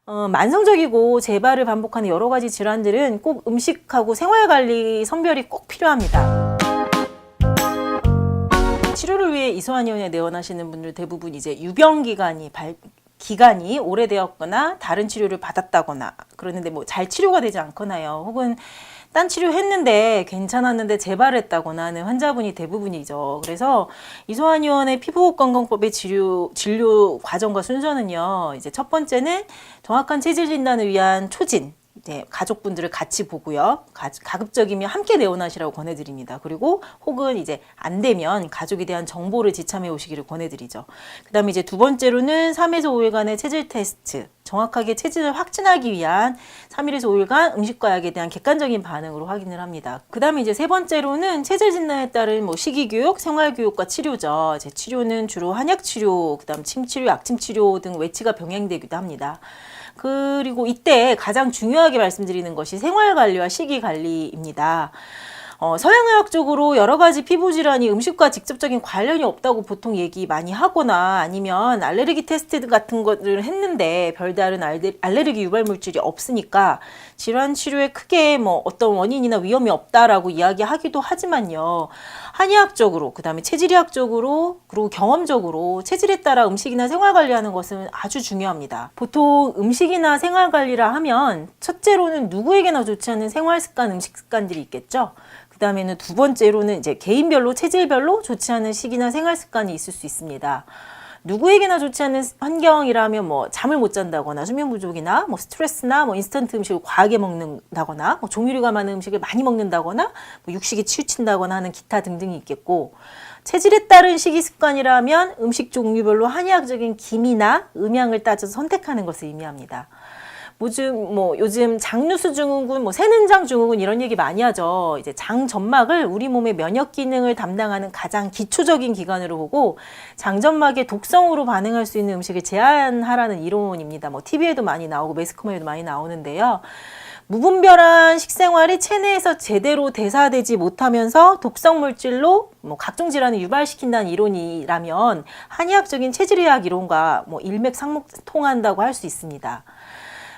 만성적이고 재발을 반복하는 여러 가지 질환들은 꼭 음식하고 생활관리 선별이 꼭 필요합니다. 치료를 위해 이소한의원에 내원하시는 분들 대부분 이제 유병 기간이 오래되었거나 다른 치료를 받았다거나 그러는데 뭐 잘 치료가 되지 않거나요. 혹은 딴 치료했는데 괜찮았는데 재발했다거나 하는 환자분이 대부분이죠. 그래서 이소한의원의 피부건강법의 진료 과정과 순서는요. 이제 첫 번째는 정확한 체질 진단을 위한 초진. 이제 가족분들을 같이 보고요. 가급적이면 함께 내원하시라고 권해드립니다. 그리고 혹은 이제 안 되면 가족에 대한 정보를 지참해 오시기를 권해드리죠. 그 다음에 이제 두 번째로는 3에서 5일간의 체질 테스트. 정확하게 체질을 확진하기 위한 3일에서 5일간 음식과 약에 대한 객관적인 반응으로 확인을 합니다. 그 다음에 이제 세 번째로는 체질 진단에 따른 뭐 식이교육, 생활교육과 치료죠. 제 치료는 주로 한약치료, 그 다음 침치료, 약침치료 등 외치가 병행되기도 합니다. 그리고 이때 가장 중요하게 말씀드리는 것이 생활관리와 식이관리입니다. 서양의학적으로 여러 가지 피부질환이 음식과 직접적인 관련이 없다고 보통 얘기 많이 하거나 아니면 알레르기 테스트 같은 것들을 했는데 별다른 알레르기 유발 물질이 없으니까 질환 치료에 크게 뭐 어떤 원인이나 위험이 없다라고 이야기하기도 하지만요. 한의학적으로, 그 다음에 체질의학적으로, 그리고 경험적으로 체질에 따라 음식이나 생활관리하는 것은 아주 중요합니다. 보통 음식이나 생활관리라 하면 첫째로는 누구에게나 좋지 않은 생활습관, 음식 습관들이 있겠죠. 그 다음에는 두 번째로는 이제 개인별로, 체질별로 좋지 않은 식이나 생활 습관이 있을 수 있습니다. 누구에게나 좋지 않은 환경이라면 뭐 잠을 못 잔다거나 수면 부족이나 뭐 스트레스나 뭐 인스턴트 음식을 과하게 먹는다거나 뭐 조미료가 많은 음식을 많이 먹는다거나 뭐 육식에 치우친다거나 하는 기타 등등이 있겠고, 체질에 따른 식이 습관이라면 음식 종류별로 한의학적인 기미나 음양을 따져서 선택하는 것을 의미합니다. 요즘 장누수 증후군, 새는장 증후군 이런 얘기 많이 하죠. 이제 장 점막을 우리 몸의 면역 기능을 담당하는 가장 기초적인 기관으로 보고 장점막의 독성으로 반응할 수 있는 음식을 제한하라는 이론입니다. TV에도 많이 나오고 매스컴에도 많이 나오는데요. 무분별한 식생활이 체내에서 제대로 대사되지 못하면서 독성 물질로 각종 질환을 유발시킨다는 이론이라면 한의학적인 체질의학 이론과 일맥상통한다고 할 수 있습니다.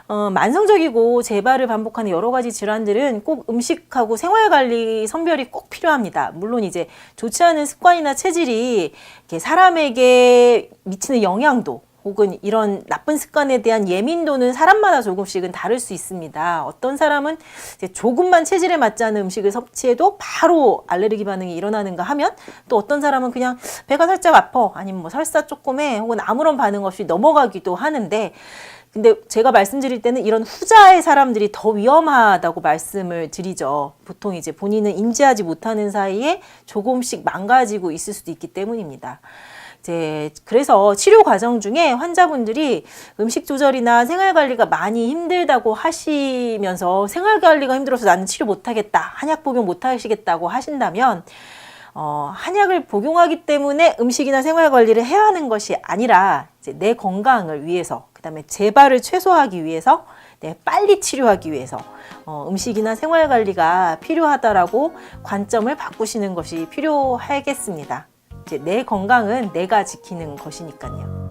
만성적이고 재발을 반복하는 여러 가지 질환들은 꼭 음식하고 생활관리 선별이 꼭 필요합니다. 물론 이제 좋지 않은 습관이나 체질이 사람에게 미치는 영향도 혹은 이런 나쁜 습관에 대한 예민도는 사람마다 조금씩은 다를 수 있습니다. 어떤 사람은 이제 조금만 체질에 맞지 않는 음식을 섭취해도 바로 알레르기 반응이 일어나는가 하면, 또 어떤 사람은 그냥 배가 살짝 아파, 아니면 설사 조금 해, 혹은 아무런 반응 없이 넘어가기도 하는데, 근데 제가 말씀드릴 때는 이런 후자의 사람들이 더 위험하다고 말씀을 드리죠. 보통 이제 본인은 인지하지 못하는 사이에 조금씩 망가지고 있을 수도 있기 때문입니다. 그래서 치료 과정 중에 환자분들이 음식 조절이나 생활관리가 많이 힘들다고 하시면서 생활관리가 힘들어서 나는 치료 못하겠다, 한약 복용 못하시겠다고 하신다면 한약을 복용하기 때문에 음식이나 생활관리를 해야 하는 것이 아니라 이제 내 건강을 위해서, 그 다음에 재발을 최소화하기 위해서, 빨리 치료하기 위해서 음식이나 생활관리가 필요하다라고 관점을 바꾸시는 것이 필요하겠습니다. 이제 내 건강은 내가 지키는 것이니까요.